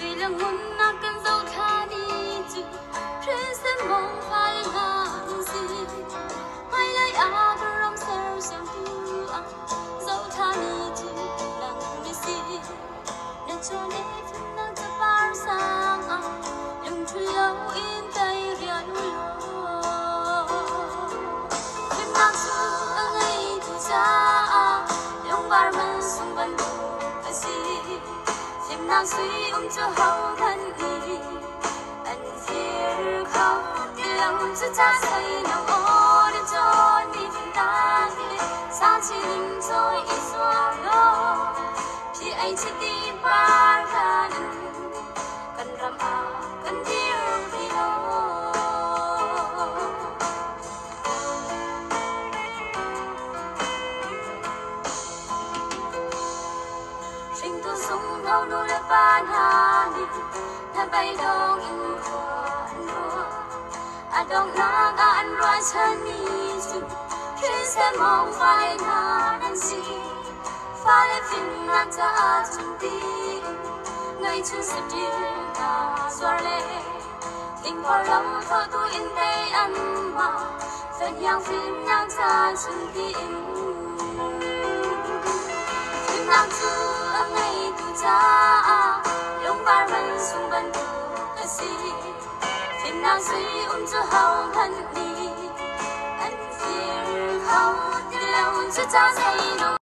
Suy lăng muốn na cần dấu tha đi chứ Trên sẽ mong phải ngàn gì Hay lại á cơ rong sơ xem tu á Dấu tha đi chứ lăng đi xì Nên cho nên phim năng cho bao sang á Lưng thu lâu in tay riêng lô Phim năng chú ở ngay tu cha á Lông bar mình xung quanh đủ cái gì Phim năng suy cho hậu thân đi anh phía khóc đi lòng cho cha say nào ô để cho đi phim ta đi xa chỉ linh rồi ít xóa lo thì anh sẽ đi ba gần cần làm cần yêu đi đâu sinh tôi sống đâu nuôi là ban hà đi ta bay đông in khoan lo à đông na ga anh loa chân đi dù khi sẽ mong phải na đang gì phải lấy phim na ta chung đi ngày chưa sẽ đi na xóa lệ tình qua lòng thơ tôi in đây ăn mà phải nhang phim na ta chung đi phim na chưa ngày tu cha lông bar mình xung quanh đủ cái gì phim nào suy cho hậu thân đi anh phiền không đi lâu cho cha say